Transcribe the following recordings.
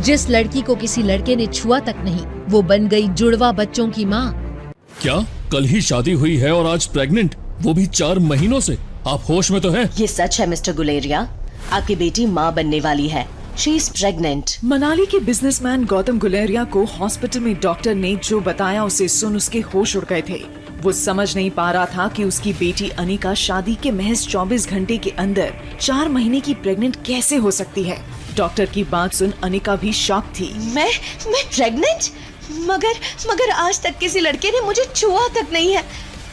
जिस लड़की को किसी लड़के ने छुआ तक नहीं, वो बन गई जुड़वा बच्चों की माँ। क्या कल ही शादी हुई है और आज प्रेग्नेंट, वो भी 4 महीनों से? आप होश में तो हैं? ये सच है मिस्टर गुलेरिया, आपकी बेटी माँ बनने वाली है। She is pregnant. मनाली के बिजनेसमैन गौतम गुलेरिया को हॉस्पिटल में डॉक्टर ने जो बताया उसे सुन उसके होश उड़ गए थे। वो समझ नहीं पा रहा था कि उसकी बेटी अनिका शादी के महज 24 घंटे के अंदर 4 महीने की प्रेग्नेंट कैसे हो सकती है। डॉक्टर की बात सुन अनिका भी शॉक थी। मैं प्रेग्नेंट? मगर आज तक किसी लड़के ने मुझे छुआ तक नहीं है।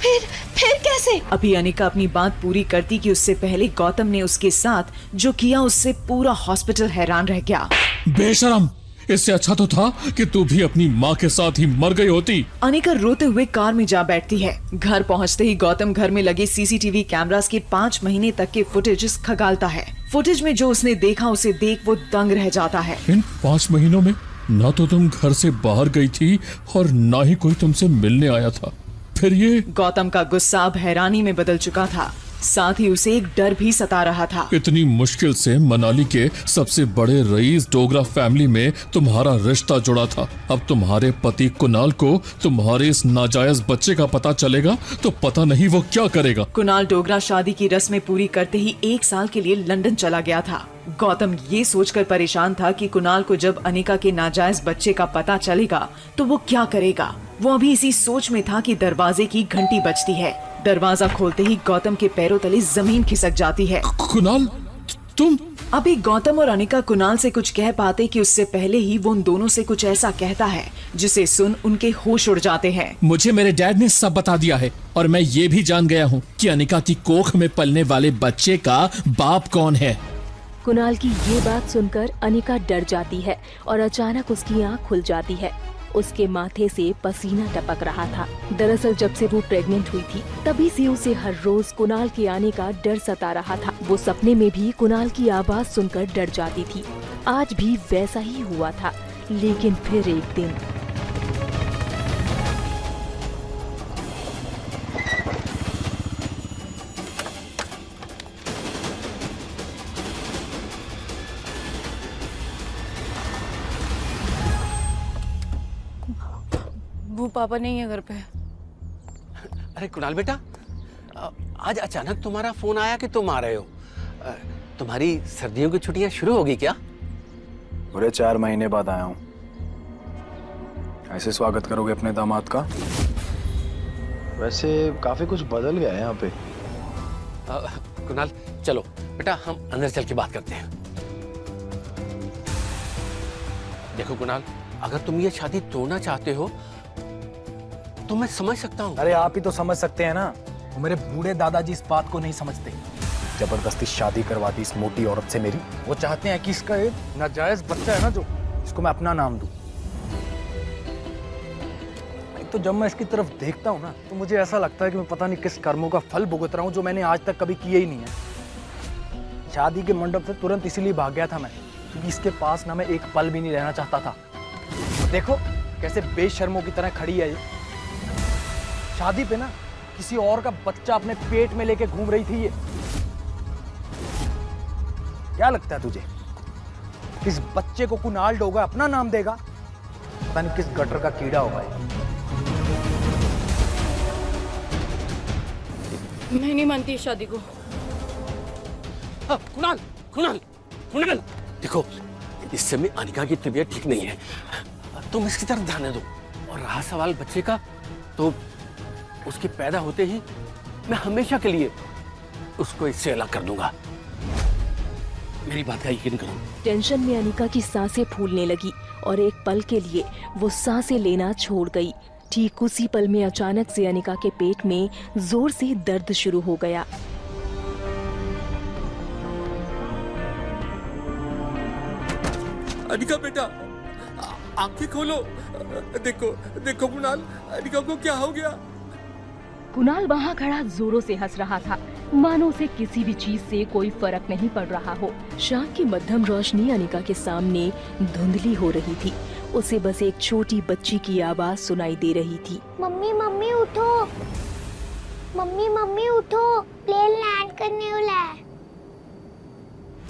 फिर कैसे? अभी अनिका अपनी बात पूरी करती कि उससे पहले गौतम ने उसके साथ जो किया उससे पूरा हॉस्पिटल हैरान रह गया। बेशरम, इससे अच्छा तो था कि तू भी अपनी माँ के साथ ही मर गई होती। अनिका रोते हुए कार में जा बैठती है। घर पहुंचते ही गौतम घर में लगे सीसीटीवी कैमरास के 5 महीने तक के फुटेज खंगालता है। फुटेज में जो उसने देखा उसे देख वो दंग रह जाता है। इन 5 महीनों में ना तो तुम घर से बाहर गई थी और ना ही कोई तुमसे मिलने आया था। फिर ये गौतम का गुस्सा अब हैरानी में बदल चुका था, साथ ही उसे एक डर भी सता रहा था। इतनी मुश्किल से मनाली के सबसे बड़े रईस डोगरा फैमिली में तुम्हारा रिश्ता जुड़ा था। अब तुम्हारे पति कुणाल को तुम्हारे इस नाजायज बच्चे का पता चलेगा तो पता नहीं वो क्या करेगा। कुणाल डोगरा शादी की रस्में पूरी करते ही 1 साल के लिए लंदन चला गया था। गौतम ये सोचकर परेशान था कि कुणाल को जब अनिका के नाजायज बच्चे का पता चलेगा तो वो क्या करेगा। वो अभी इसी सोच में था कि दरवाजे की घंटी बजती है। दरवाजा खोलते ही गौतम के पैरों तले जमीन खिसक जाती है। कुणाल, तुम? अभी गौतम और अनिका कुणाल से कुछ कह पाते कि उससे पहले ही वो उन दोनों से कुछ ऐसा कहता है जिसे सुन उनके होश उड़ जाते हैं। मुझे मेरे डैड ने सब बता दिया है और मैं ये भी जान गया हूँ कि अनिका की कोख में पलने वाले बच्चे का बाप कौन है। कुणाल की ये बात सुनकर अनिका डर जाती है और अचानक उसकी आंख खुल जाती है। उसके माथे से पसीना टपक रहा था। दरअसल जब से वो प्रेग्नेंट हुई थी तभी से उसे हर रोज कुणाल के आने का डर सता रहा था। वो सपने में भी कुणाल की आवाज सुनकर डर जाती थी। आज भी वैसा ही हुआ था, लेकिन फिर एक दिन वो पापा नहीं है घर पे। अरे कुणाल बेटा, आज अचानक तुम्हारा फोन आया कि तुम आ रहे हो। तुम्हारी सर्दियों की छुट्टियां शुरू होगी क्या? पूरे 4 महीने बाद आया हूँ। ऐसे स्वागत करोगे अपने दामाद का? वैसे काफी कुछ बदल गया है यहाँ पे। कुणाल चलो बेटा, हम अंदर चल के बात करते हैं। देखो कुणाल, अगर तुम ये शादी तोड़ना चाहते हो तो मैं समझ सकता हूँ। अरे आप ही तो समझ सकते हैं ना, वो मेरे बूढ़े दादाजी इस बात को नहीं समझते। जबरदस्ती शादी करवा दी इस मोटी औरत से मेरी। वो चाहते हैं कि इसका एक नाजायज बच्चा है ना, जो इसको मैं अपना नाम दूं। एक तो जब मैं इसकी तरफ देखता हूँ ना तो मुझे ऐसा लगता है कि मैं पता नहीं किस कर्मों का फल भुगत रहा हूँ जो मैंने आज तक कभी किए ही नहीं है। शादी के मंडप से तुरंत इसीलिए भाग गया था मैं, क्योंकि इसके पास ना मैं एक पल भी नहीं रहना चाहता था। देखो कैसे बेशर्मों की तरह खड़ी है ये। शादी पे ना किसी और का बच्चा अपने पेट में लेके घूम रही थी ये। क्या लगता है तुझे इस बच्चे को कुणाल डोगरा अपना नाम देगा? पता नहीं किस गटर का कीड़ा होगा ये। मैं नहीं मानती इस शादी को। कुणाल कुणाल कुणाल, देखो इस समय अनिका की तबीयत ठीक नहीं है, तुम इसकी तरफ ध्यान दो। और रहा सवाल बच्चे का, तो उसके पैदा होते ही मैं हमेशा के लिए उसको इससे अलग कर दूंगा। मेरी बात का यकीन करो। टेंशन में अनिका की सांसें फूलने लगी और एक पल के लिए वो सांसें लेना छोड़ गई। ठीक उसी पल में अचानक से अनिका के पेट में जोर से दर्द शुरू हो गया। अनिका बेटा, आंखें खोलो। देखो देखो कुणाल, अनिका को क्या हो गया? कुणाल वहाँ खड़ा जोरों से हंस रहा था, मानो उसे किसी भी चीज से कोई फर्क नहीं पड़ रहा हो। शाम की मध्यम रोशनी अनिका के सामने धुंधली हो रही थी। उसे बस एक छोटी बच्ची की आवाज सुनाई दे रही थी। मम्मी मम्मी उठो, मम्मी मम्मी उठो, प्लेन लैंड करने वाला है।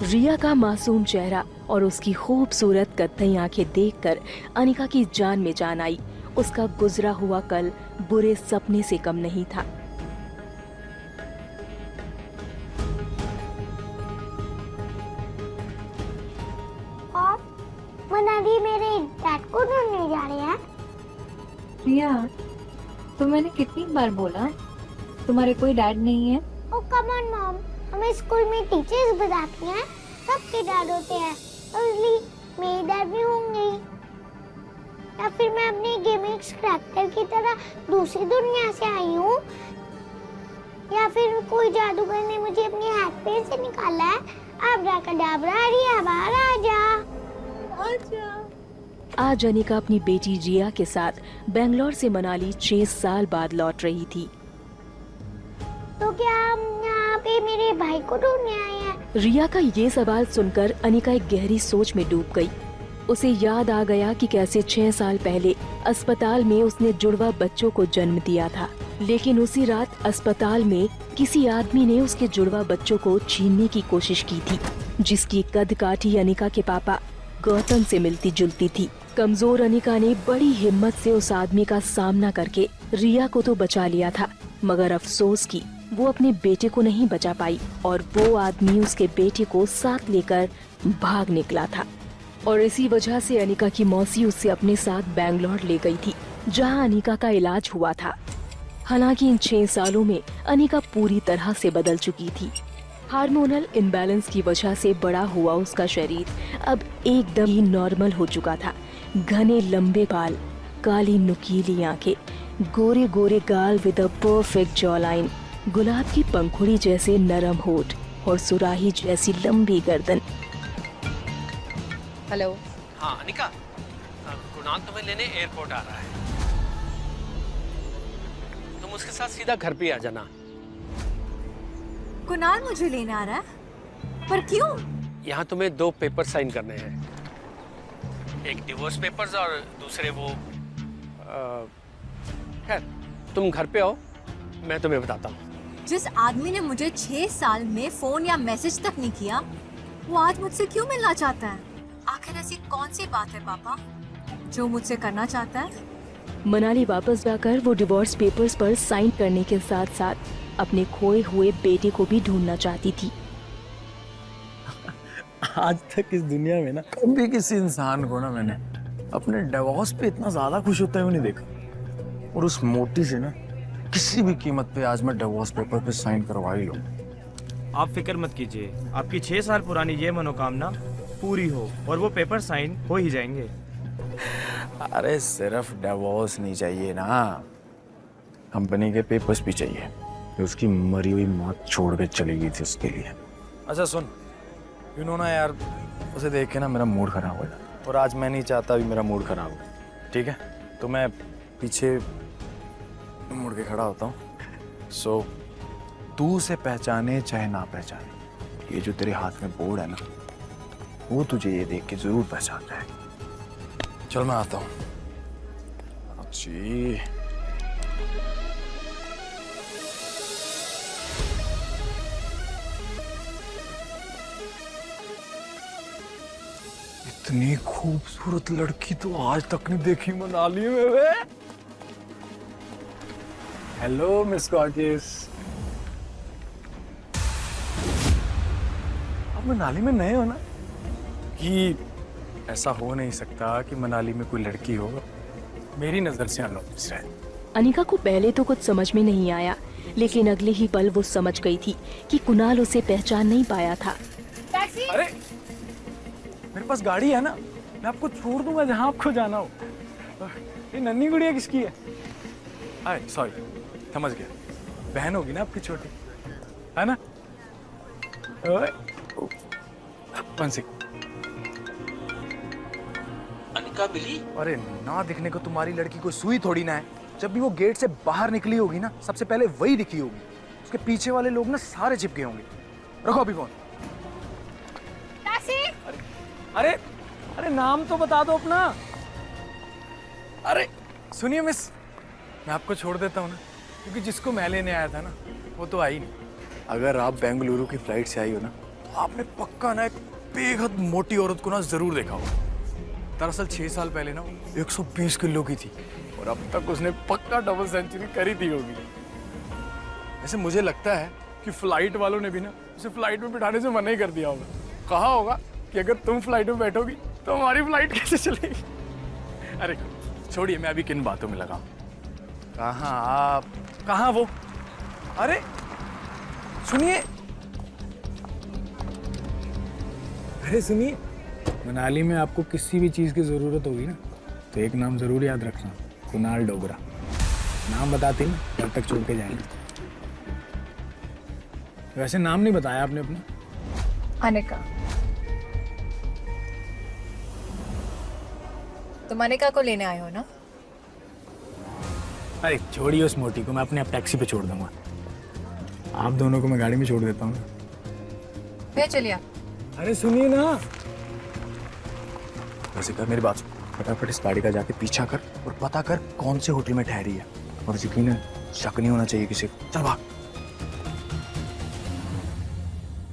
रिया का मासूम चेहरा और उसकी खूबसूरत कत्थई आंखें देखकर अनिका की जान में जान आई। उसका गुजरा हुआ कल बुरे सपने से कम नहीं था। और मनाली मेरे डैड को ढूंढने जा रहे हैं। रिया, तो मैंने कितनी बार बोला तुम्हारे कोई डैड नहीं है। ओ कम ऑन मॉम, हमें स्कूल में टीचर्स बताती हैं सबके डैड होते हैं, इसलिए मेरे डैड भी होंगे। या फिर मैं अपने गेमिंग करैक्टर की तरह दूसरी दुनिया से आई हूँ, या फिर कोई जादूगर ने मुझे अपने हाथ पे से निकाला है। अब्राकडाब्रा रिया बाहर आजा। आज अनिका अपनी बेटी रिया के साथ बेंगलोर से मनाली 6 साल बाद लौट रही थी। तो क्या हम यहाँ पे मेरे भाई को ढूंढने आए हैं? रिया का ये सवाल सुनकर अनिका एक गहरी सोच में डूब गई। उसे याद आ गया कि कैसे 6 साल पहले अस्पताल में उसने जुड़वा बच्चों को जन्म दिया था, लेकिन उसी रात अस्पताल में किसी आदमी ने उसके जुड़वा बच्चों को छीनने की कोशिश की थी, जिसकी कदकाठी अनिका के पापा गौतम से मिलती जुलती थी। कमजोर अनिका ने बड़ी हिम्मत से उस आदमी का सामना करके रिया को तो बचा लिया था, मगर अफसोस की वो अपने बेटे को नहीं बचा पाई और वो आदमी उसके बेटे को साथ लेकर भाग निकला था। और इसी वजह से अनिका की मौसी उसे अपने साथ बैंगलोर ले गई थी, जहां अनिका का इलाज हुआ था। हालांकि इन 6 सालों में अनिका पूरी तरह से बदल चुकी थी। हार्मोनल इम्बैलेंस की वजह से बड़ा हुआ उसका शरीर अब एकदम ही नॉर्मल हो चुका था। घने लंबे बाल, काली नुकीली आंखें, गोरे गोरे गाल with a perfect jaw line, गुलाब की पंखुड़ी जैसे नरम होठ और सुराही जैसी लंबी गर्दन। हेलो। हाँ अनिका, कुणाल तुम्हें लेने एयरपोर्ट आ रहा है, तुम उसके साथ सीधा घर पे आ जाना। कुणाल मुझे लेने आ रहा है? पर क्यों? यहाँ तुम्हें 2 पेपर साइन करने हैं, एक डिवोर्स पेपर्स और दूसरे वो खैर तुम घर पे आओ, मैं तुम्हें बताता हूँ। जिस आदमी ने मुझे 6 साल में फोन या मैसेज तक नहीं किया, वो आज मुझसे क्यों मिलना चाहता है? आखिर ऐसी कौन सी बात है पापा जो मुझसे करना चाहता है? मनाली वापस जाकर वो डिवोर्स पेपर्स पर साइन करने के साथ साथ अपने खोए हुए बेटे को भी ढूंढना चाहती थी। आज तक इस दुनिया में ना कभी किसी इंसान को ना मैंने अपने डिवोर्स पे इतना ज्यादा खुश होते हुए नहीं देखा, और उस मोटी से ना किसी भी कीमत पे आज मैं डिवोर्स पेपर पे साइन करवा ही लूं। आप फिक्र मत कीजिए, आपकी 6 साल पुरानी ये मनोकामना पूरी हो और वो पेपर साइन हो ही जाएंगे। अरे सिर्फ डिवोर्स नहीं चाहिए ना, कंपनी के पेपर्स भी चाहिए। उसकी मरी हुई मौत छोड़ के चली गई थी उसके लिए। अच्छा सुन, यू नो ना यार, उसे देख के ना मेरा मूड खराब हो जाता, और आज मैं नहीं चाहता भी मेरा मूड खराब हो। ठीक है, तो मैं पीछे मुड़ के खड़ा होता हूँ। सो तू उसे पहचाने चाहे ना पहचाने, ये जो तेरे हाथ में बोर्ड है ना, वो तुझे ये देख के जरूर पहचान जाए। चल मैं आता हूँ। अच्छी इतनी खूबसूरत लड़की तो आज तक नहीं देखी मनाली में वे। हेलो मिस गॉर्जियस, आप मनाली में नए हो ना? कि ऐसा हो नहीं सकता कि मनाली में कोई लड़की हो मेरी नजर से अननोटिस रहे। अनिका को पहले तो कुछ समझ में नहीं आया, लेकिन अगले ही पल वो समझ गई थी कि कुणाल उसे पहचान नहीं पाया था। टैक्सी? अरे मेरे पास गाड़ी है ना, मैं आपको छोड़ दूंगा जहां आपको जाना हो। ये नन्ही गुड़िया किसकी है? अरे सॉरी, समझ गया, बहन होगी ना आपकी छोटी, है ना? अनिका मिली? अरे ना दिखने को तुम्हारी लड़की कोई सुई थोड़ी ना है। जब भी वो गेट से बाहर निकली होगी ना, सबसे पहले वही दिखी होगी। उसके पीछे वाले लोग ना सारे चिपके होंगे। रखो अभी फोन। अरे अरे नाम तो बता दो अपना। अरे सुनिए मिस, मैं आपको छोड़ देता हूँ ना, क्योंकि जिसको मैं लेने आया था ना वो तो आई नहीं। अगर आप बेंगलुरु की फ्लाइट से आई हो ना, तो आपने पक्का ना एक बेहद मोटी औरत को ना जरूर देखा होगा। दरअसल 6 साल पहले ना 120 किलो की थी और अब तक उसने पक्का डबल सेंचुरी करी थी होगी। वैसे मुझे लगता है कि फ्लाइट वालों ने भी ना उसे फ्लाइट में बिठाने से मना ही कर दिया होगा। कहा होगा कि अगर तुम फ्लाइट में बैठोगी तो हमारी फ्लाइट कैसे चलेगी। अरे छोड़िए, मैं अभी किन बातों में लगा। कहाँ आप, कहाँ वो? अरे सुनिए, अरे सुनिए, मनाली में आपको किसी भी चीज़ की ज़रूरत होगी ना तो एक नाम ज़रूर याद रखना, कुणाल डोगरा। नाम बताते ही घर तक छोड़ के जाएंगे। वैसे नाम नहीं बताया आपने अपना। अनिका। तुम अनिका को लेने आए हो ना? अरे छोड़िए उस मोटी को, मैं अपने आप टैक्सी पे छोड़ दूंगा। आप दोनों को मैं गाड़ी में छोड़ देता हूँ। फिर चलिए। अरे सुनिए ना, वैसे कर मेरी बात सुन, फटाफट इस गाड़ी का जाके पीछा कर और पता कर कौन से होटल में ठहरी है, और यकीनन शक नहीं होना चाहिए किसी को। चल भाग।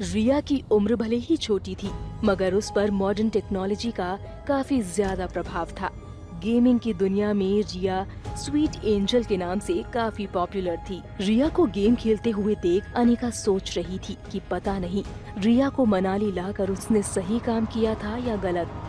रिया की उम्र भले ही छोटी थी, मगर उस पर मॉडर्न टेक्नोलॉजी का काफी ज्यादा प्रभाव था। गेमिंग की दुनिया में रिया स्वीट एंजल के नाम से काफी पॉपुलर थी। रिया को गेम खेलते हुए देख अनिका सोच रही थी कि पता नहीं रिया को मनाली लाकर उसने सही काम किया था या गलत।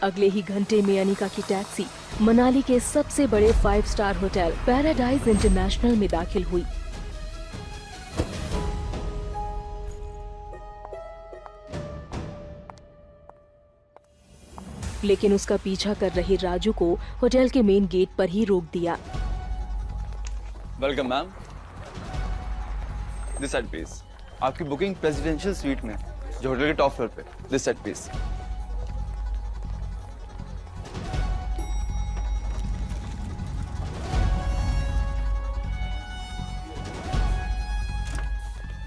अगले ही घंटे में अनिका की टैक्सी मनाली के सबसे बड़े 5 स्टार होटल पैराडाइज इंटरनेशनल में दाखिल हुई। लेकिन उसका पीछा कर रहे राजू को होटल के मेन गेट पर ही रोक दिया। Welcome ma'am, this side please. आपकी बुकिंग प्रेसिडेंशियल स्वीट में जो होटल के टॉप फ्लोर पे, this side please.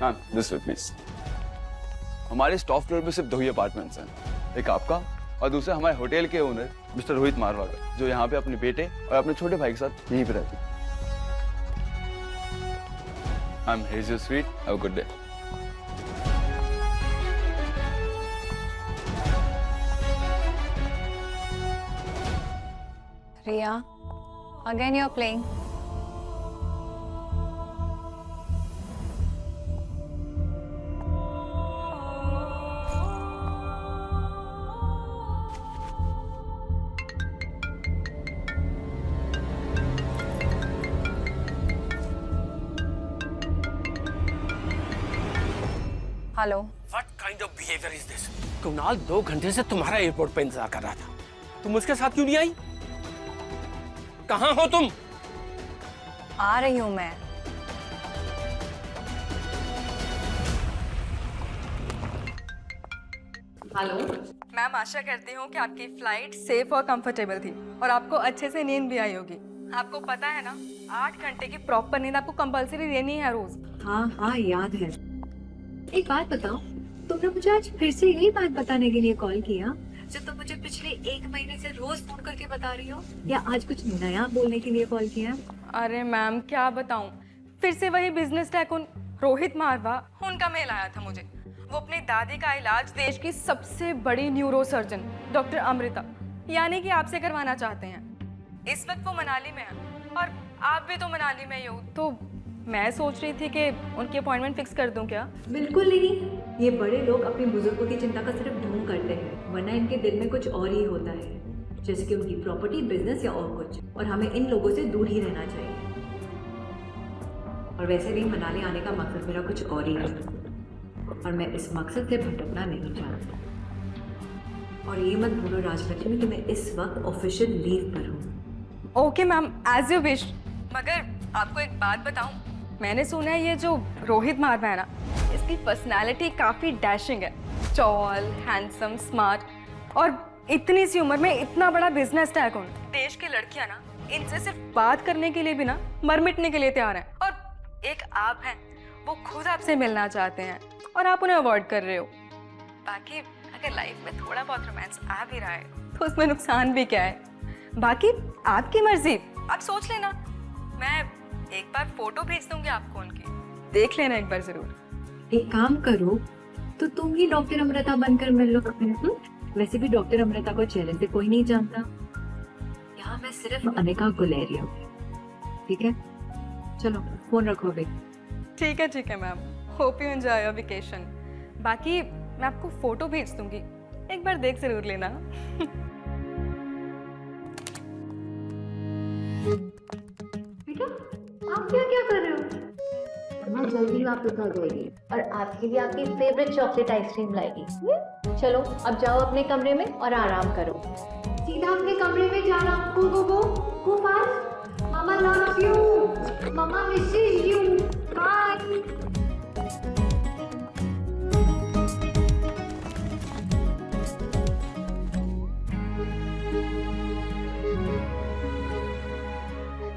Ma'am this way please. हमारे इस टॉप फ्लोर पे सिर्फ 2 ही अपार्टमेंट्स हैं, एक आपका और दूसरा हमारे होटल के ओनर मिस्टर रोहित मारवा का, जो यहाँ पे अपने बेटे और अपने छोटे भाई के साथ यहीं पे रहते हैं। Ma'am here is your suite, have a good day. Riya, again you are playing. Hello. What kind of behavior is this? Kunal 2 घंटे से तुम्हारा एयरपोर्ट पे इंतजार कर रहा था, तुम उसके साथ क्यों नहीं आई? कहाँ हो तुम? आ रही हूँ मैं। हेलो मैम, आशा करती हूँ कि आपकी फ्लाइट सेफ और कंफर्टेबल थी और आपको अच्छे से नींद भी आई होगी। आपको पता है ना, 8 घंटे की प्रॉपर नींद आपको कंपलसरी लेनी है रोज। हाँ हाँ याद है। एक बात बताओ, तुमने मुझे आज फिर से यही बात बताने के लिए कॉल किया जो तुम मुझे पिछले 1 महीने से रोज फोन करके बता रही हो, या आज कुछ नया बोलने के लिए कॉल किया? अरे मैम क्या बताऊं, फिर से वही बिजनेस टाइकून रोहित मारवा, उनका मेल आया था मुझे। वो अपनी दादी का इलाज देश की सबसे बड़ी न्यूरो सर्जन डॉक्टर अमृता यानी कि आपसे करवाना चाहते हैं। इस वक्त वो मनाली में है और आप भी तो मनाली में ही हो, तो मैं सोच रही थी कि उनकी अपॉइंटमेंट फिक्स कर दूं क्या? बिल्कुल नहीं। ये बड़े लोग अपने बुजुर्गों की चिंता का सिर्फ ढोंग करते हैं, वरना इनके दिल में कुछ और ही होता है, जैसे कि उनकी प्रॉपर्टी, बिजनेस या और कुछ। और हमें इन लोगों से दूर ही रहना चाहिए। और वैसे भी मनाली आने का मकसद मेरा कुछ और ही है और मैं इस मकसद से भटकना नहीं चाहती। और ये मत भूलो राजलक्ष्मी कि मैं इस वक्त ऑफिशियल लीव पर हूँ। Okay ma'am, as you wish. मगर आपको एक बात बताऊं, मैंने सुना है ये जो रोहित मारवा है ना, इसकी पर्सनालिटी काफी डैशिंग है। टॉल, हैंडसम, स्मार्ट और इतनी सी उम्र में इतना बड़ा बिजनेस टाइकून। देश की लड़कियां ना इनसे सिर्फ बात करने के लिए भी ना मर मिटने के लिए तैयार हैं। और एक आप हैं, वो खुद आपसे मिलना चाहते हैं और आप उन्हें अवॉइड कर रहे हो। बाकी अगर लाइफ में थोड़ा बहुत रोमांस आ भी रहा है तो उसमें नुकसान भी क्या है। बाकी आपकी मर्जी, आप सोच लेना। मैं एक बार फोटो भेज दूंगी आपको उनकी, देख लेना एक बार जरूर। एक काम करो, तो तुम ही डॉक्टर अमृता बनकर मिल लो। वैसे भी डॉक्टर अमृता को चेहरे से कोई नहीं जानता। यहाँ मैं सिर्फ अनिका गुलेरिया हूँ। ठीक है, चलो फोन रखो अभी। ठीक है ma'am, hope you enjoy your vacation. बाकी मैं आपको फोटो भेज दूंगी, एक बार देख जरूर लेना। बेटा आप क्या कर रहे हो? मैं जल्दी वापस आ जाएगी और आपके लिए आपकी फेवरेट चॉकलेट आइसक्रीम लाएगी। चलो अब जाओ अपने कमरे में और आराम करो। सीधा अपने कमरे में जाना। Go fast. Mama loves you, mama misses you. Bye.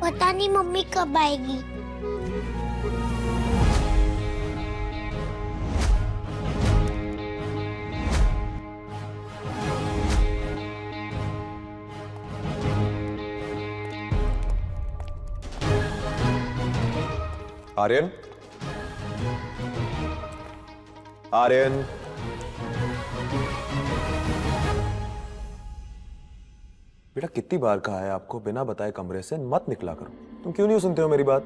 पता नहीं मम्मी कब आएगी। आर्यन, आर्यन, बेटा कितनी बार कहा है आपको बिना बताए कमरे से मत निकला करो। तुम क्यों नहीं सुनते हो मेरी बात?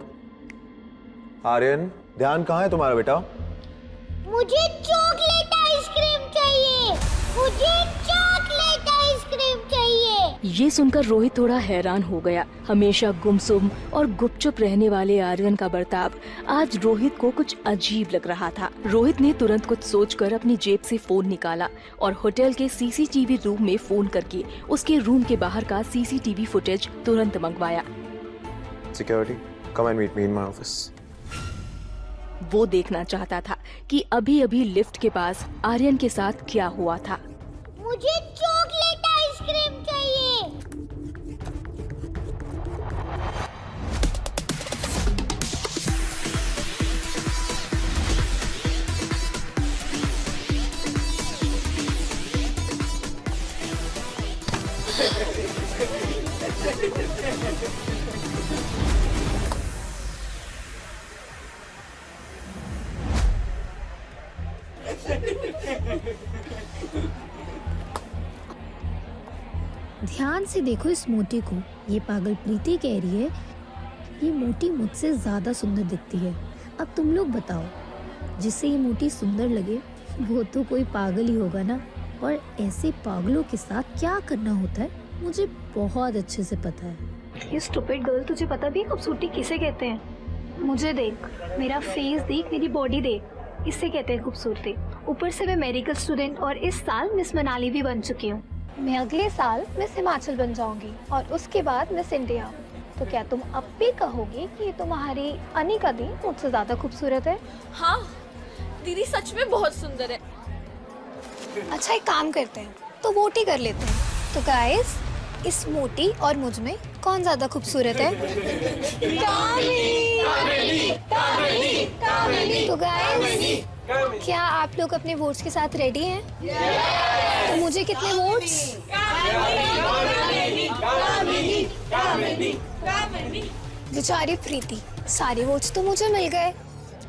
आर्यन, ध्यान कहाँ है तुम्हारा बेटा? मुझे चॉकलेट आइसक्रीम चाहिए। मुझे चॉकलेट आइसक्रीम चाहिए। ये सुनकर रोहित थोड़ा हैरान हो गया। हमेशा गुमसुम और गुपचुप रहने वाले आर्यन का बर्ताव आज रोहित को कुछ अजीब लग रहा था। रोहित ने तुरंत कुछ सोचकर अपनी जेब से फोन निकाला और होटल के सीसीटीवी रूम में फोन करके उसके रूम के बाहर का सीसीटीवी फुटेज तुरंत मंगवाया। Security, come and meet me in my office. वो देखना चाहता था कि अभी अभी लिफ्ट के पास आर्यन के साथ क्या हुआ था। मुझे चॉकलेट आइसक्रीम चाहिए। ध्यान से देखो इस मोटी को। ये पागल प्रीति कह रही है ये मोटी मुझसे ज्यादा सुंदर दिखती है। अब तुम लोग बताओ, जिससे ये मोटी सुंदर लगे वो तो कोई पागल ही होगा ना। और ऐसे पागलों के साथ क्या करना होता है मुझे बहुत अच्छे से पता है। ये स्टूपिड गर्ल, तुझे पता भी खूबसूरती किसे कहते हैं? मुझे देख, मेरा फेस देख, मेरी बॉडी देख, इससे कहते हैं खूबसूरती। ऊपर से मैं मेडिकल स्टूडेंट और इस साल मिस मनाली भी बन चुकी हूँ। मैं अगले साल मिस हिमाचल बन जाऊंगी और उसके बाद मिस इंडिया। तो क्या तुम अब भी कहोगे कि तुम्हारी अनिका दी मुझसे ज्यादा खूबसूरत है? हाँ दीदी सच में बहुत सुंदर है। अच्छा एक काम करते हैं, तो वोट ही कर लेते हैं। तो गाइस, इस मोटी और मुझ में कौन ज्यादा खूबसूरत है? तो गाइस, क्या आप लोग अपने वोट्स के साथ रेडी हैं? तो मुझे कितने वोट्स? बेचारी प्रीति, सारे वोट्स तो मुझे मिल गए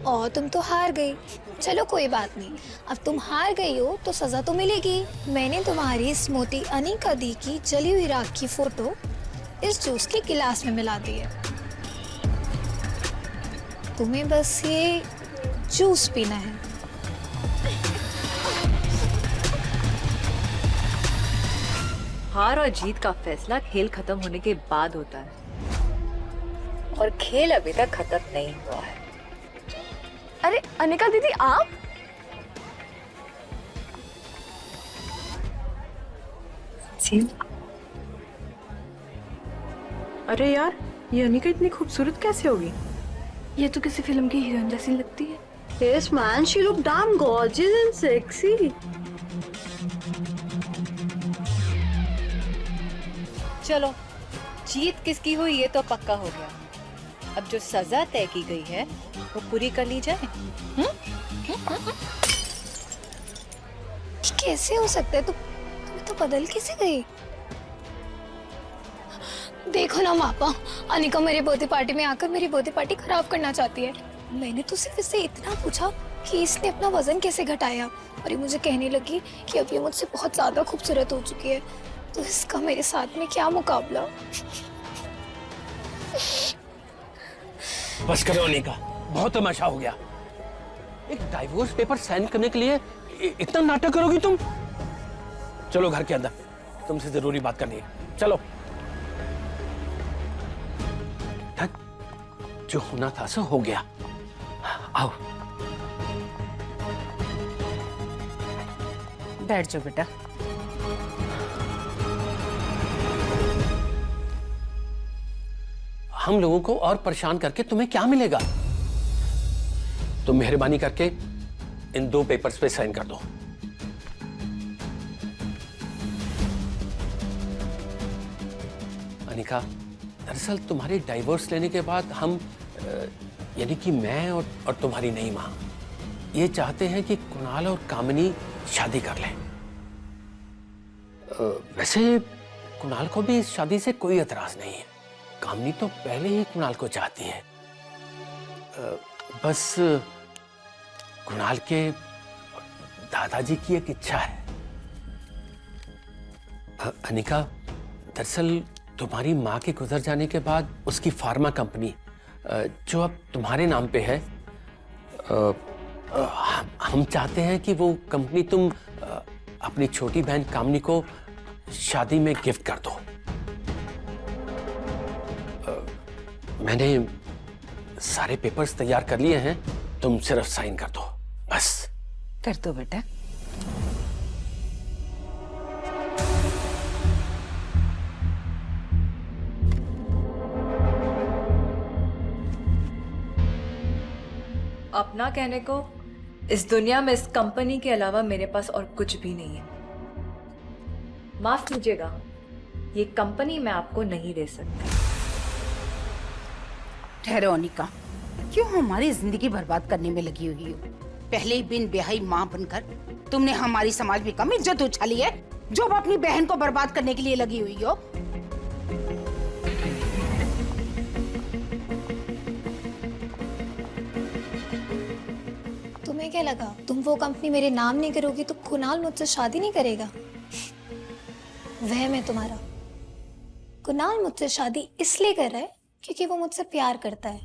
और तुम तो हार गई। चलो कोई बात नहीं, अब तुम हार गई हो तो सजा तो मिलेगी। मैंने तुम्हारी इस मोटी अनिका दी की जली हुई राख की फोटो इस जूस के गिलास में मिला दी है। तुम्हें बस ये जूस पीना है। हार और जीत का फैसला खेल खत्म होने के बाद होता है और खेल अभी तक खत्म नहीं हुआ है। अरे अनिका दीदी, आप? अरे यार, ये अनिका इतनी खूबसूरत कैसे होगी? ये तो किसी फिल्म की हीरोइन जैसी लगती है। Yes man, she look damn gorgeous and sexy. चलो, जीत किसकी हुई ये तो पक्का हो गया। अब जो सजा तय की गई है वो पूरी कर ली जाए। कैसे हो सकता है? तुम तो बदल कैसे गई? देखो ना पापा, अनिका मेरी बर्थडे पार्टी में आकर मेरी बर्थडे पार्टी खराब करना चाहती है। मैंने तो सिर्फ इससे इतना पूछा कि इसने अपना वजन कैसे घटाया, और ये मुझे कहने लगी कि अब ये मुझसे बहुत ज्यादा खूबसूरत हो चुकी है, तो इसका मेरे साथ में क्या मुकाबला। बस करो अनिका, बहुत तमाशा हो गया। एक डाइवोर्स पेपर साइन करने के लिए इतना नाटक करोगी तुम? चलो घर के अंदर, तुमसे जरूरी बात करनी है। चलो। जो होना था सो हो गया। आओ बैठ जाओ बेटा। हम लोगों को और परेशान करके तुम्हें क्या मिलेगा? तुम मेहरबानी करके इन 2 पेपर्स पे साइन कर दो। अनिका, दरअसल तुम्हारे डाइवोर्स लेने के बाद हम यानी कि मैं और तुम्हारी नई मां ये चाहते हैं कि कुणाल और कामिनी शादी कर लें। वैसे कुणाल को भी इस शादी से कोई एतराज नहीं है। कामिनी तो पहले ही कुणाल को चाहती है। बस कुणाल के दादाजी की एक इच्छा है। अनिका, दरअसल तुम्हारी माँ के गुजर जाने के बाद उसकी फार्मा कंपनी जो अब तुम्हारे नाम पे है, हम चाहते हैं कि वो कंपनी तुम अपनी छोटी बहन कामनी को शादी में गिफ्ट कर दो। मैंने सारे पेपर्स तैयार कर लिए हैं, तुम सिर्फ साइन कर दो बस। कर दो बेटा। अपना कहने को इस दुनिया में इस कंपनी के अलावा मेरे पास और कुछ भी नहीं है। माफ कीजिएगा, ये कंपनी मैं आपको नहीं दे सकती। ठहरो अनिका, क्यों हमारी जिंदगी बर्बाद करने में लगी हुई हो? पहले ही बिन ब्याही माँ बनकर तुमने हमारी समाज में कम इज्जत उछाली है, जो अब अपनी बहन को बर्बाद करने के लिए लगी हुई हो। तुम्हें क्या लगा तुम वो कंपनी मेरे नाम नहीं करोगी तो कुणाल मुझसे शादी नहीं करेगा? वह मैं तुम्हारा। कुणाल मुझसे शादी इसलिए कर रहा है क्योंकि वो मुझसे प्यार करता है,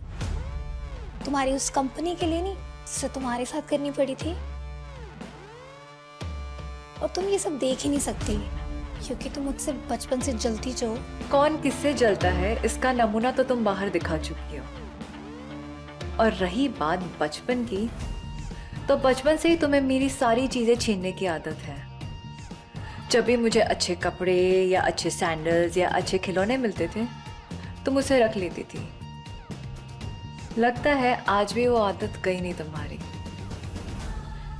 तुम्हारी उस कंपनी के लिए नहीं जिसे तुम्हारे साथ करनी पड़ी थी। और तुम ये सब देख ही नहीं सकती क्योंकि तुम मुझसे बचपन से जलती जो। कौन किससे जलता है इसका नमूना तो तुम बाहर दिखा चुकी हो। और रही बात बचपन की, तो बचपन से ही तुम्हें मेरी सारी चीजें छीनने की आदत है। जब भी मुझे अच्छे कपड़े या अच्छे सैंडल्स या अच्छे खिलौने मिलते थे तुम उसे रख लेती थी। लगता है आज भी वो आदत गई नहीं तुम्हारी।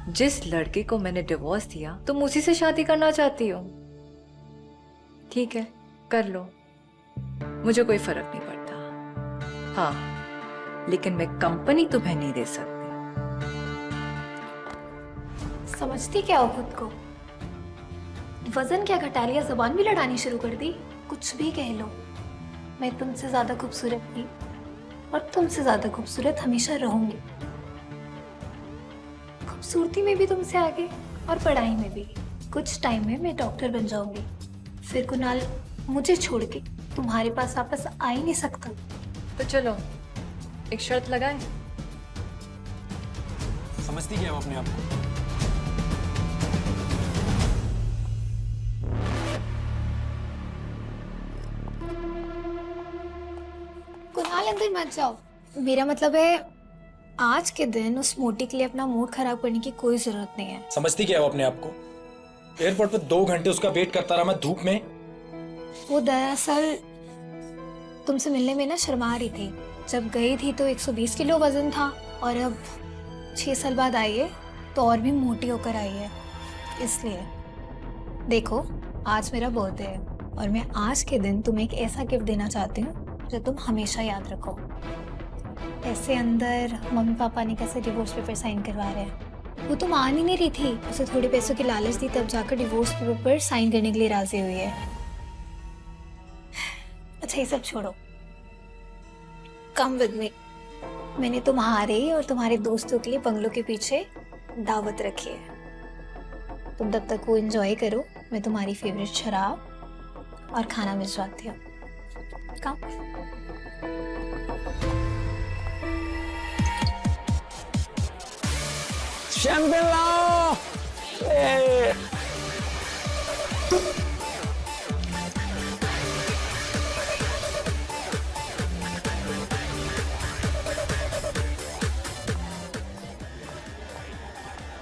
जिस लड़के को मैंने डिवोर्स दिया तुम उसी से शादी करना चाहती हो। ठीक है, कर लो, मुझे कोई फर्क नहीं पड़ता। हाँ, लेकिन मैं कंपनी तुम्हें नहीं दे सकती। समझती क्या हो खुद को? वजन क्या घटा लिया, जबान भी लड़ानी शुरू कर दी। कुछ भी कह लो, मैं तुमसे ज्यादा खूबसूरत थी और तुमसे ज्यादा खूबसूरत हमेशा रहूंगी। खूबसूरती में भी तुमसे आगे और पढ़ाई में भी। कुछ टाइम में मैं डॉक्टर बन जाऊंगी, फिर कुणाल मुझे छोड़ के तुम्हारे पास वापस आ ही नहीं सकता। तो चलो एक शर्त लगाएं। समझती क्या हो अपने आप को? कुणाल अंदर मत जाओ। मेरा मतलब है आज के दिन उस मोटी के लिए अपना मूड खराब करने की कोई जरूरत नहीं है। समझती क्या हो अपने आप को? एयरपोर्ट पे 2 घंटे उसका वेट करता रहा मैं धूप में। वो दरअसल तुमसे मिलने में ना शर्मा रही थी। जब गई थी तो 120 किलो वजन था और अब 6 साल बाद आई है तो और भी मोटी होकर आई है। इसलिए देखो, आज मेरा बर्थडे है और मैं आज के दिन तुम्हें एक ऐसा गिफ्ट देना चाहती हूँ जो तुम हमेशा याद रखो। ऐसे अंदर मम्मी पापा ने कैसे डिवोर्स पेपर साइन करवा रहे हैं। वो तो मान ही नहीं रही थी, उसे थोड़े पैसों की लालच दी तब जाकर डिवोर्स पेपर साइन करने के लिए राजी हुई है। अच्छा ये सब छोड़ो, कम विद मी। मैंने तुम्हारे और तुम्हारे दोस्तों के लिए बंगलों के पीछे दावत रखी है। तुम तब तक वो एंजॉय करो, मैं तुम्हारी फेवरेट शराब और खाना भिजवाती हूँ। कम। शैंपेन लाओ।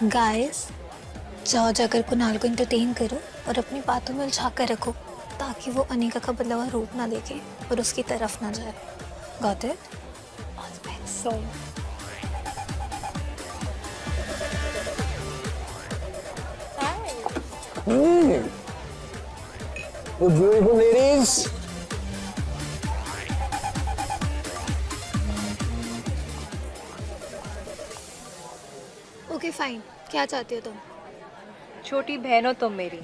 गाइस, जाओ जाकर कुणाल को एंटरटेन करो और अपनी बातों में उलझा कर रखो ताकि वो अनिका का बदला हुआ रूप ना देखे और उसकी तरफ ना जाए। Got it? So beautiful ladies, okay fine, क्या चाहती हो तुम? छोटी बहन हो तुम मेरी,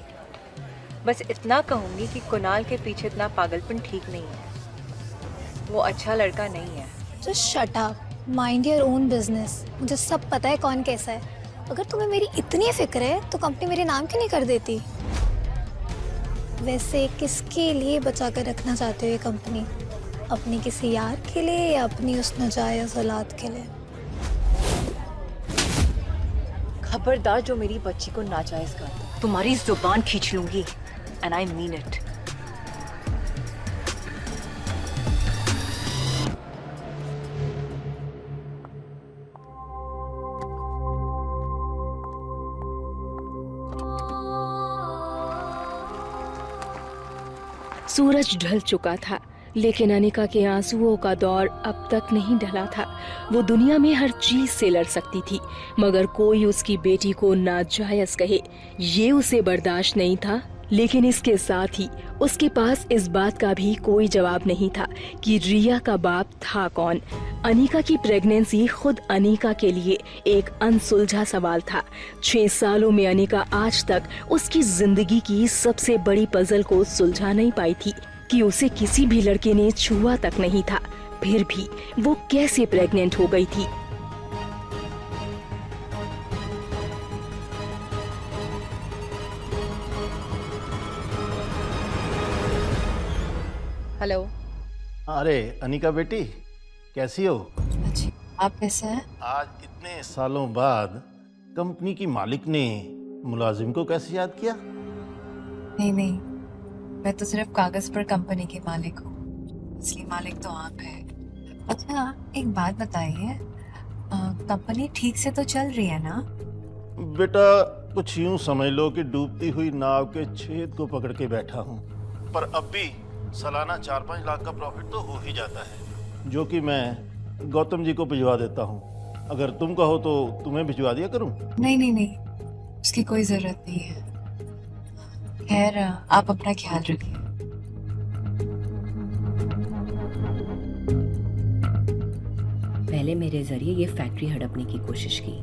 बस इतना कहूंगी कि कुणाल के पीछे इतना पागलपन ठीक नहीं है। वो अच्छा लड़का नहीं है। Just shut up, mind your own business. मुझे सब पता है कौन कैसा है। अगर तुम्हें मेरी इतनी फिक्र है तो कंपनी मेरे नाम क्यों नहीं कर देती? वैसे किसके लिए बचा कर रखना चाहते हो ये कंपनी? अपनी किसी यार के लिए या अपनी उस नाजायज औलाद के लिए? खबरदार जो मेरी बच्ची को नाजायज कर, तुम्हारी जुबान खींच लूंगी, एंड आई मीन इट। सूरज ढल चुका था, लेकिन अनिका के आंसुओं का दौर अब तक नहीं ढला था। वो दुनिया में हर चीज से लड़ सकती थी, मगर कोई उसकी बेटी को नाजायज कहे ये उसे बर्दाश्त नहीं था। लेकिन इसके साथ ही उसके पास इस बात का भी कोई जवाब नहीं था कि रिया का बाप था कौन। अनिका की प्रेगनेंसी खुद अनिका के लिए एक अनसुलझा सवाल था। 6 सालों में अनिका आज तक उसकी जिंदगी की सबसे बड़ी पजल को सुलझा नहीं पाई थी कि उसे किसी भी लड़के ने छुआ तक नहीं था। फिर भी वो कैसे प्रेग्नेंट हो गई थी? हेलो। अरे अनिका बेटी, कैसी हो? अच्छा, आप कैसे हैं? आज इतने सालों बाद कंपनी की मालिक ने मुलाजिम को कैसे याद किया? नहीं नहीं, मैं तो सिर्फ कागज पर कंपनी की मालिक हूँ, असली मालिक तो आप हैं। अच्छा एक बात बताइए, कंपनी ठीक से तो चल रही है ना? बेटा कुछ यूं समझ लो कि डूबती हुई नाव के छेद को पकड़ के बैठा हूँ, पर अब भी सालाना 4-5 लाख का प्रॉफिट तो हो ही जाता है, जो कि मैं गौतम जी को भिजवा देता हूँ। अगर तुम कहो तो तुम्हें भिजवा दिया करूँ? नहीं नहीं नहीं, उसकी कोई जरूरत नहीं है। खैर आप अपना ख्याल रखिए। पहले मेरे जरिए ये फैक्ट्री हड़पने की कोशिश की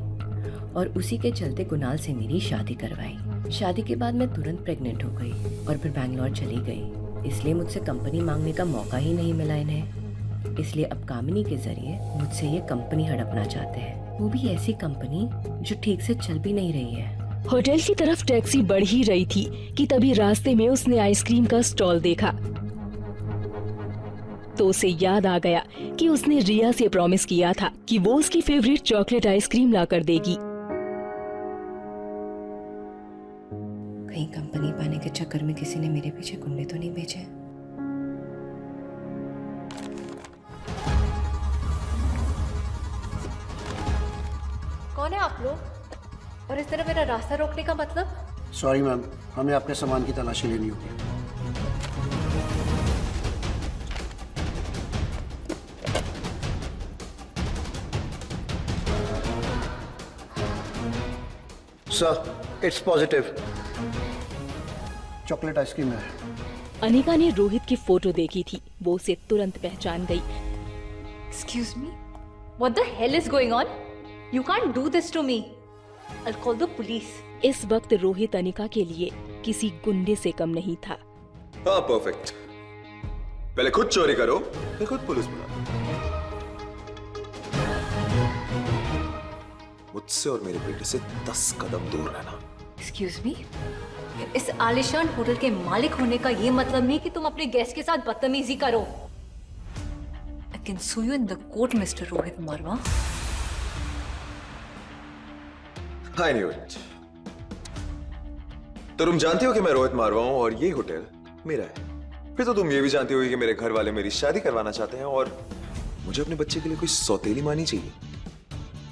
और उसी के चलते कुणाल से मेरी शादी करवाई। शादी के बाद मैं तुरंत प्रेग्नेंट हो गई और फिर बैंगलोर चली गई, इसलिए मुझसे कंपनी मांगने का मौका ही नहीं मिला इन्हें। इसलिए अब कामिनी के जरिए मुझसे ये कंपनी हड़पना चाहते हैं, वो भी ऐसी कंपनी जो ठीक से चल भी नहीं रही है। होटल की तरफ टैक्सी बढ़ ही रही थी कि तभी रास्ते में उसने आइसक्रीम का स्टॉल देखा, तो उसे याद आ गया कि उसने रिया से प्रॉमिस किया था कि वो उसकी फेवरेट चॉकलेट आइसक्रीम ला कर देगी। कहीं कंपनी पाने के चक्कर में किसी ने मेरे पीछे कुंडे तो नहीं भेजे? कौन है आप लोग, और इस तरह मेरा रास्ता रोकने का मतलब? सॉरी मैम, हमें आपके सामान की तलाशी लेनी होगी। Sir, it's positive, chocolate ice cream है। अनिका ने रोहित की फोटो देखी थी, वो उसे तुरंत पहचान गई। Excuse me? What the hell is going on? You can't do this to me. I'll call the police. इस वक्त रोहित अनिका के लिए किसी गुंडे से कम नहीं था। हाँ परफेक्ट। पहले खुद चोरी करो फिर खुद पुलिस बुलाओ। मुझसे और मेरे बेटे से 10 कदम दूर रहना। एक्सक्यूज मी, इस आलिशान होटल के मालिक होने का ये मतलब नहीं कि तुम अपने गेस्ट के साथ बदतमीजी करो। I can sue you in the court mister Rohit Marwa. Hi newt, तो तुम जानती हो कि मैं रोहित मारवा हूं और ये होटल मेरा है। फिर तो तुम ये भी जानती होगी कि मेरे घर वाले मेरी शादी करवाना चाहते हैं और मुझे अपने बच्चे के लिए कोई सौतेली मानी चाहिए।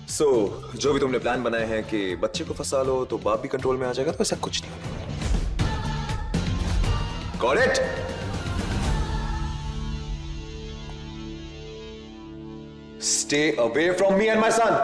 सो जो भी तुमने प्लान बनाए हैं कि बच्चे को फंसा लो तो बाप भी कंट्रोल में आ जाएगा, तो ऐसा कुछ नहीं होगा। Got it? Stay away from me and my son.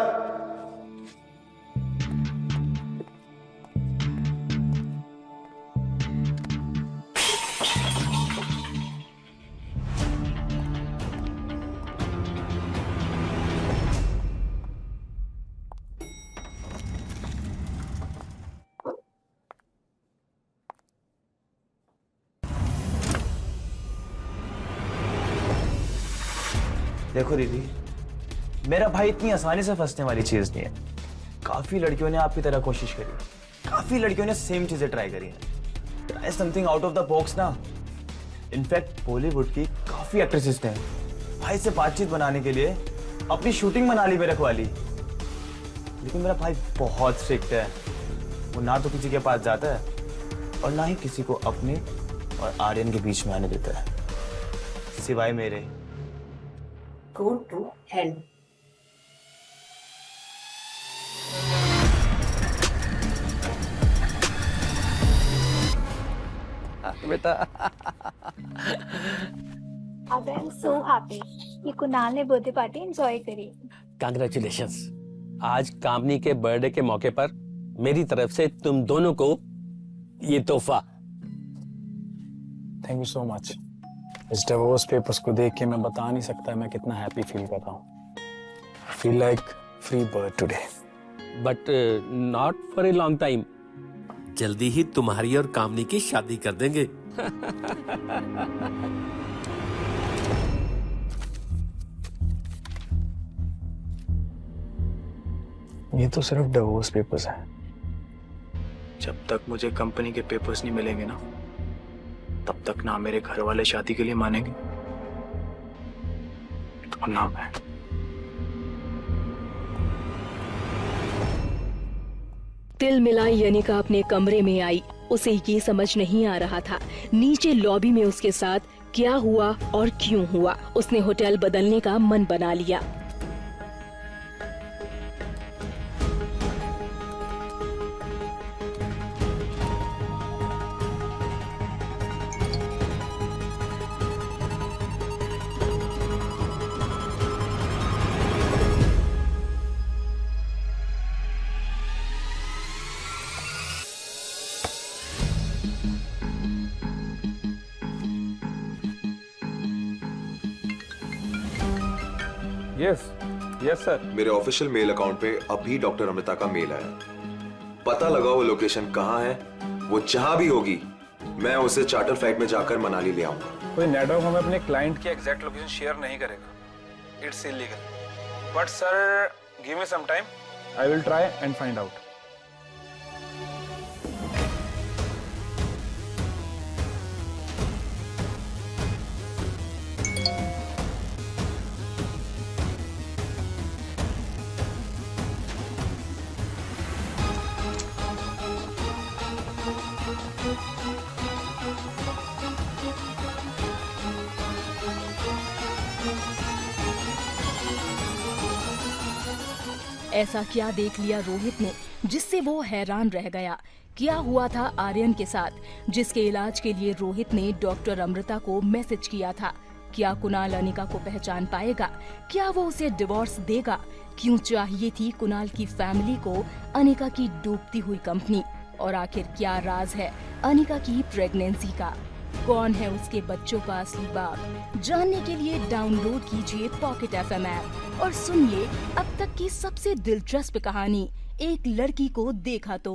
देखो दीदी, मेरा भाई इतनी आसानी से फंसने वाली चीज नहीं है। काफी लड़कियों ने आपकी तरह कोशिश करी, काफी लड़कियों ने सेम चीजें ट्राई करी हैं। Try something out of the box ना। इनफैक्ट बॉलीवुड की काफी एक्ट्रेसेस ने भाई से बातचीत बनाने के लिए अपनी शूटिंग मनाली में रखवा ली। लेकिन मेरा भाई बहुत स्ट्रिक्ट है। वो ना तो किसी के पास जाता है और ना ही किसी को अपने और आर्यन के बीच में आने देता है, सिवाय मेरे। Go to hell. बेटा अब आई एम सो हैप्पी कि कुणाल ने बर्थडे पार्टी एंजॉय करी। कांग्रेचुलेशंस। आज कामनी के बर्थडे के मौके पर मेरी तरफ से तुम दोनों को ये तोहफा। Thank you so much. इस डिवोर्स पेपर्स को देख के मैं बता नहीं सकता मैं कितना हैप्पी फील कर रहा हूँ। Feel like free bird today. But not for a long time. जल्दी ही तुम्हारी और कामनी की शादी कर देंगे। ये तो सिर्फ डिवोर्स पेपर्स हैं। जब तक मुझे कंपनी के पेपर्स नहीं मिलेंगे ना, तब तक ना मेरे घर वाले शादी के लिए मानेंगे और ना मैं। तिलमिलाई यनिका अपने कमरे में आई। उसे ये समझ नहीं आ रहा था नीचे लॉबी में उसके साथ क्या हुआ और क्यों हुआ। उसने होटल बदलने का मन बना लिया। Yes sir. मेरे ऑफिशियल मेल अकाउंट पे अभी डॉक्टर अमृता का मेल आया। पता लगा वो लोकेशन कहाँ है। वो जहां भी होगी मैं उसे चार्टर फ्लाइट में जाकर मनाली ले आऊंगा। कोई नेटवर्क हमें अपने क्लाइंट की एग्जैक्ट लोकेशन शेयर नहीं करेगा। It's illegal. But sir give me some time, I will try and find out. ऐसा क्या देख लिया रोहित ने जिससे वो हैरान रह गया। क्या हुआ था आर्यन के साथ जिसके इलाज के लिए रोहित ने डॉक्टर अमृता को मैसेज किया था। क्या कुणाल अनिका को पहचान पाएगा? क्या वो उसे डिवोर्स देगा? क्यों चाहिए थी कुणाल की फैमिली को अनिका की डूबती हुई कंपनी? और आखिर क्या राज है अनिका की प्रेगनेंसी का? कौन है उसके बच्चों का असली बाप? जानने के लिए डाउनलोड कीजिए पॉकेट FM ऐप और सुनिए अब तक की सबसे दिलचस्प कहानी, एक लड़की को देखा तो।